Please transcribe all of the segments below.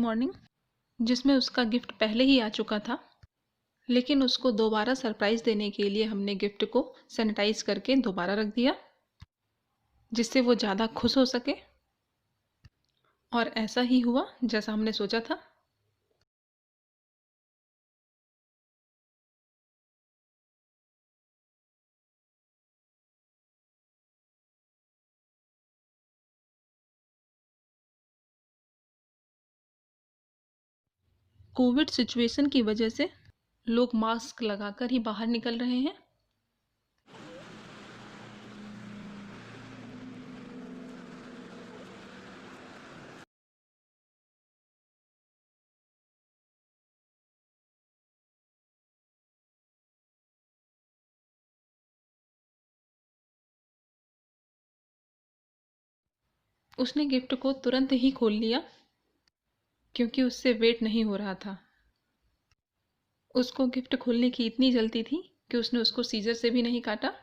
Morning, जिसमें उसका gift पहले ही आ चुका था, लेकिन उसको दोबारा सरप्राइज़ देने के लिए हमने गिफ्ट को सैनिटाइज करके दोबारा रख दिया, जिससे वो ज़्यादा खुश हो सके। और ऐसा ही हुआ जैसा हमने सोचा था। कोविड सिचुएशन की वजह से लोग मास्क लगाकर ही बाहर निकल रहे हैं। उसने गिफ्ट को तुरंत ही खोल लिया, क्योंकि उससे वेट नहीं हो रहा था। उसको गिफ्ट खोलने की इतनी जल्दी थी कि उसने उसको सीजर से भी नहीं काटा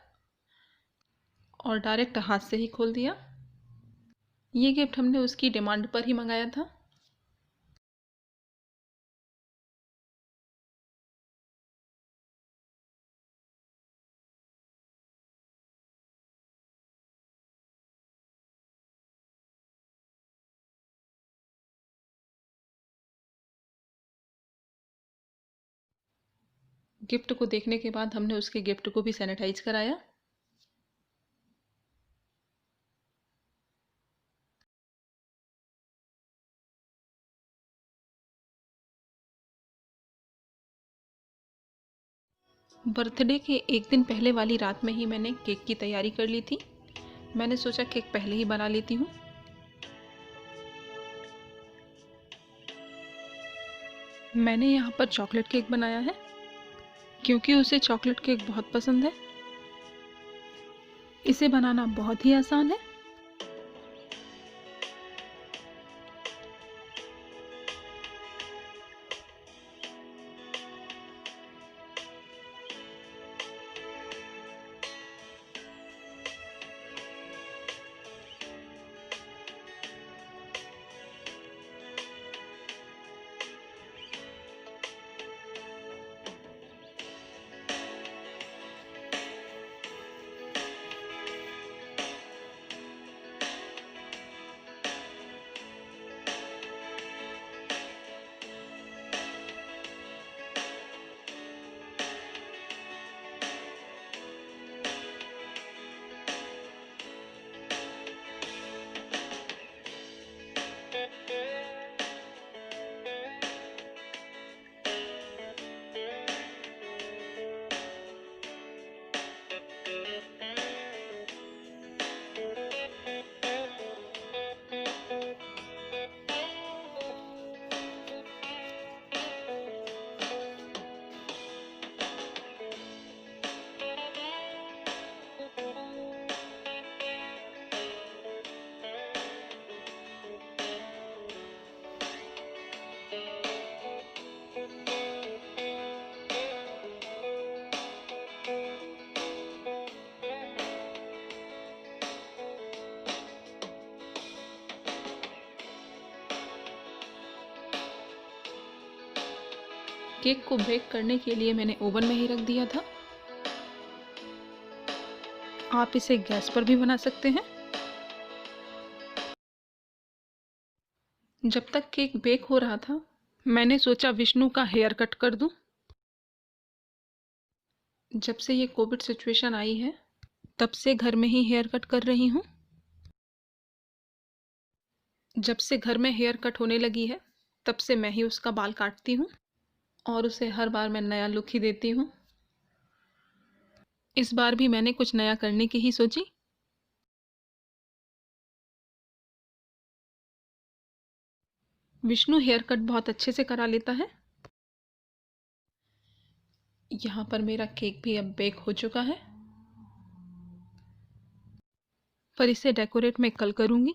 और डायरेक्ट हाथ से ही खोल दिया। ये गिफ्ट हमने उसकी डिमांड पर ही मंगाया था। गिफ्ट को देखने के बाद हमने उसके गिफ्ट को भी सैनिटाइज कराया। बर्थडे के एक दिन पहले वाली रात में ही मैंने केक की तैयारी कर ली थी। मैंने सोचा केक पहले ही बना लेती हूँ। मैंने यहाँ पर चॉकलेट केक बनाया है, क्योंकि उसे चॉकलेट केक बहुत पसंद है। इसे बनाना बहुत ही आसान है। केक को बेक करने के लिए मैंने ओवन में ही रख दिया था। आप इसे गैस पर भी बना सकते हैं। जब तक केक बेक हो रहा था, मैंने सोचा विष्णु का हेयर कट कर दूं। जब से ये कोविड सिचुएशन आई है, तब से घर में ही हेयर कट कर रही हूँ। जब से घर में हेयर कट होने लगी है, तब से मैं ही उसका बाल काटती हूँ और उसे हर बार मैं नया लुक ही देती हूँ। इस बार भी मैंने कुछ नया करने की ही सोची। विष्णु हेयर कट बहुत अच्छे से करा लेता है। यहाँ पर मेरा केक भी अब बेक हो चुका है, पर इसे डेकोरेट मैं कल करूँगी।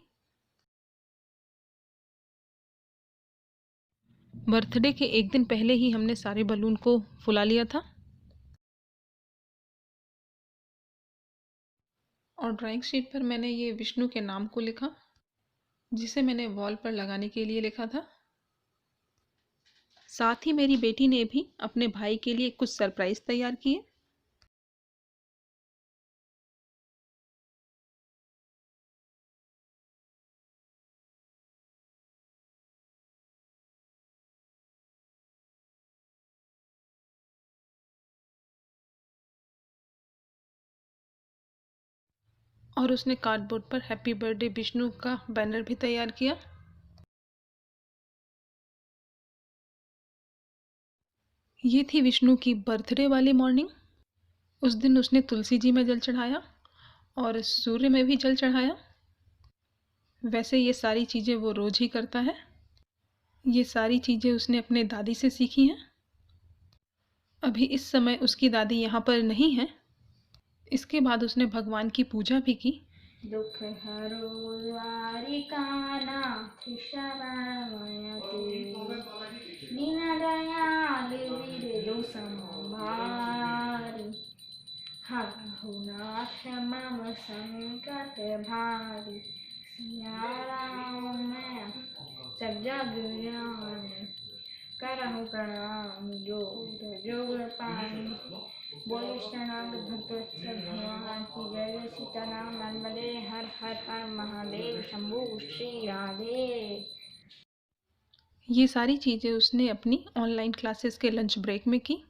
बर्थडे के एक दिन पहले ही हमने सारे बलून को फुला लिया था और ड्राइंग शीट पर मैंने ये विष्णु के नाम को लिखा, जिसे मैंने वॉल पर लगाने के लिए लिखा था। साथ ही मेरी बेटी ने भी अपने भाई के लिए कुछ सरप्राइज तैयार किए। और उसने कार्डबोर्ड पर हैप्पी बर्थडे विष्णु का बैनर भी तैयार किया। ये थी विष्णु की बर्थडे वाली मॉर्निंग। उस दिन उसने तुलसी जी में जल चढ़ाया और सूर्य में भी जल चढ़ाया। वैसे ये सारी चीज़ें वो रोज़ ही करता है। ये सारी चीज़ें उसने अपने दादी से सीखी हैं। अभी इस समय उसकी दादी यहाँ पर नहीं है। इसके बाद उसने भगवान की पूजा भी की। दुख हरो द्वारिकानाथ शरणमयति दीन दयाल विरजु संभारि हरहु नाथ मम संकट भारी सिया राम मैं सब जग जान करहु प्रणाम जोग जोग पानी बोले शरणागत भक्तवत्सल भगवान की जय। सीताराम नर्मदे हर हर हर महादेव शंभु श्री राधे। ये सारी चीज़ें उसने अपनी ऑनलाइन क्लासेस के लंच ब्रेक में की।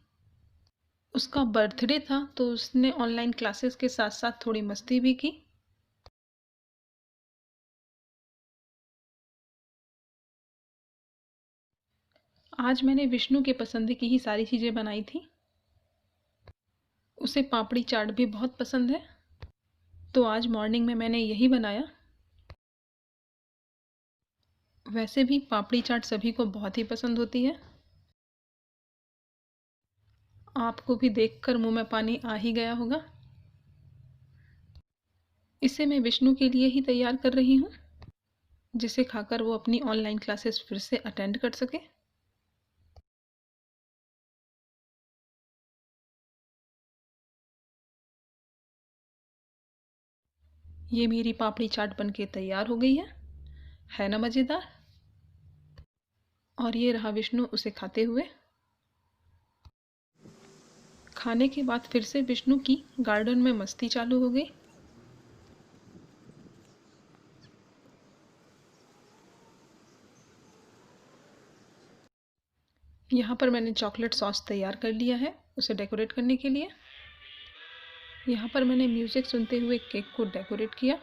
उसका बर्थडे था तो उसने ऑनलाइन क्लासेस के साथ साथ थोड़ी मस्ती भी की। आज मैंने विष्णु के पसंद की ही सारी चीज़ें बनाई थी। उसे पापड़ी चाट भी बहुत पसंद है, तो आज मॉर्निंग में मैंने यही बनाया। वैसे भी पापड़ी चाट सभी को बहुत ही पसंद होती है। आपको भी देखकर मुंह में पानी आ ही गया होगा। इसे मैं विष्णु के लिए ही तैयार कर रही हूँ, जिसे खाकर वो अपनी ऑनलाइन क्लासेस फिर से अटेंड कर सके। ये मेरी पापड़ी चाट बनके तैयार हो गई है ना मज़ेदार। और ये रहा विष्णु उसे खाते हुए। खाने के बाद फिर से विष्णु की गार्डन में मस्ती चालू हो गई। यहाँ पर मैंने चॉकलेट सॉस तैयार कर लिया है उसे डेकोरेट करने के लिए। यहाँ पर मैंने म्यूज़िक सुनते हुए केक को डेकोरेट किया।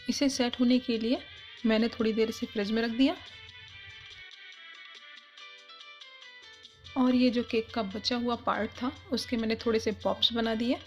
इसे सेट होने के लिए मैंने थोड़ी देर इसे फ्रिज में रख दिया। और ये जो केक का बचा हुआ पार्ट था उसके मैंने थोड़े से पॉप्स बना दिए।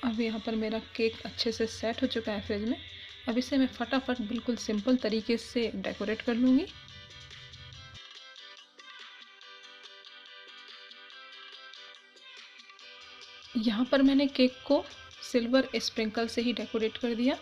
अब यहाँ पर मेरा केक अच्छे से सेट हो चुका है फ्रिज में। अब इसे मैं फटाफट बिल्कुल सिंपल तरीके से डेकोरेट कर लूँगी। यहाँ पर मैंने केक को सिल्वर स्प्रिंकल से ही डेकोरेट कर दिया।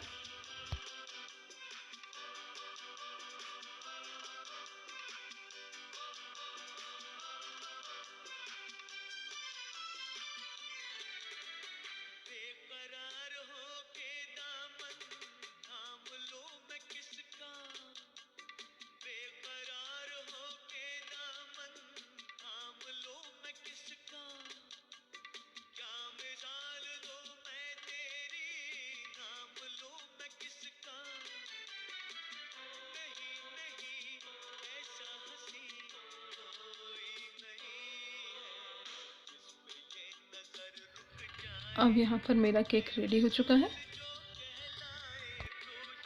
अब यहाँ पर मेरा केक रेडी हो चुका है।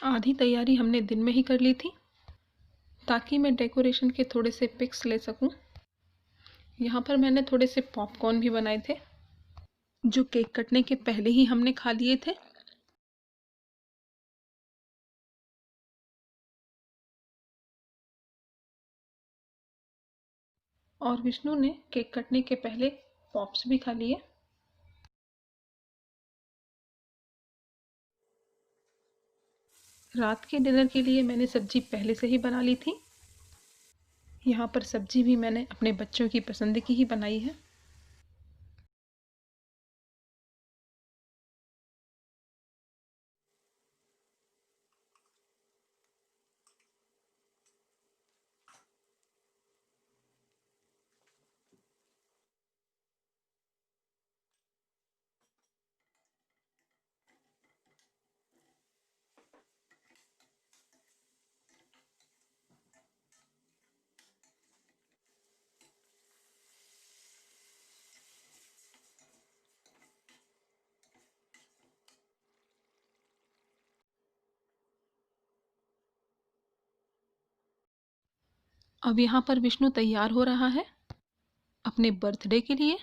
आधी तैयारी हमने दिन में ही कर ली थी ताकि मैं डेकोरेशन के थोड़े से पिक्स ले सकूं। यहाँ पर मैंने थोड़े से पॉपकॉर्न भी बनाए थे जो केक कटने के पहले ही हमने खा लिए थे। और विष्णु ने केक कटने के पहले पॉप्स भी खा लिए। रात के डिनर के लिए मैंने सब्जी पहले से ही बना ली थी। यहाँ पर सब्जी भी मैंने अपने बच्चों की पसंद की ही बनाई है। अब यहाँ पर विष्णु तैयार हो रहा है अपने बर्थडे के लिए।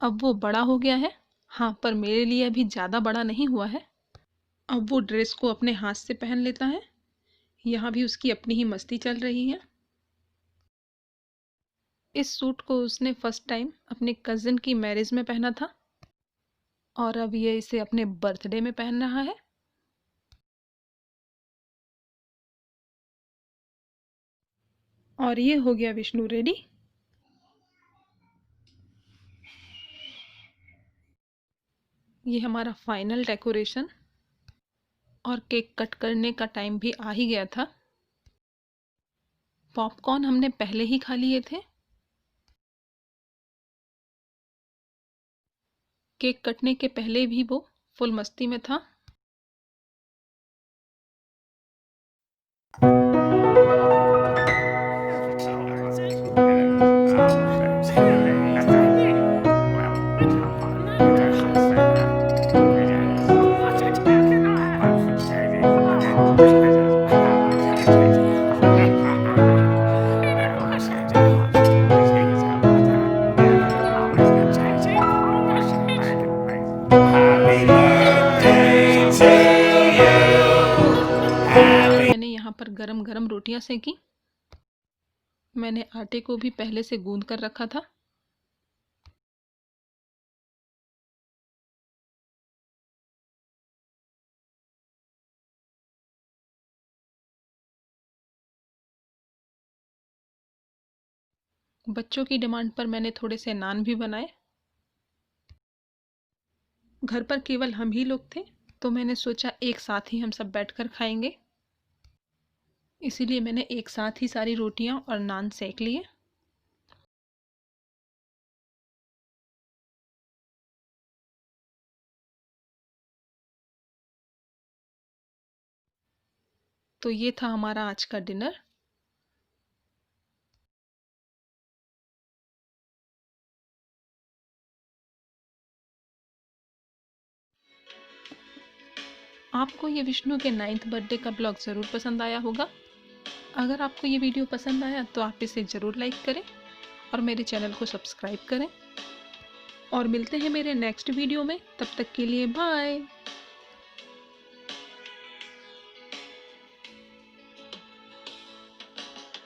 अब वो बड़ा हो गया है, हाँ, पर मेरे लिए अभी ज़्यादा बड़ा नहीं हुआ है। अब वो ड्रेस को अपने हाथ से पहन लेता है। यहाँ भी उसकी अपनी ही मस्ती चल रही है। इस सूट को उसने फर्स्ट टाइम अपने कज़न की मैरिज में पहना था और अब ये इसे अपने बर्थडे में पहन रहा है। और ये हो गया विष्णु रेडी। ये हमारा फाइनल डेकोरेशन और केक कट करने का टाइम भी आ ही गया था। पॉपकॉर्न हमने पहले ही खा लिए थे। केक कटने के पहले भी वो फुल मस्ती में था। मैंने यहाँ पर गरम गरम रोटियां सेकी। मैंने आटे को भी पहले से गूंद कर रखा था। बच्चों की डिमांड पर मैंने थोड़े से नान भी बनाए। घर पर केवल हम ही लोग थे तो मैंने सोचा एक साथ ही हम सब बैठकर खाएंगे, इसीलिए मैंने एक साथ ही सारी रोटियां और नान सेक लिए। तो ये था हमारा आज का डिनर। आपको ये विष्णु के 9th बर्थडे का ब्लॉग ज़रूर पसंद आया होगा। अगर आपको ये वीडियो पसंद आया तो आप इसे ज़रूर लाइक करें और मेरे चैनल को सब्सक्राइब करें। और मिलते हैं मेरे नेक्स्ट वीडियो में, तब तक के लिए बाय।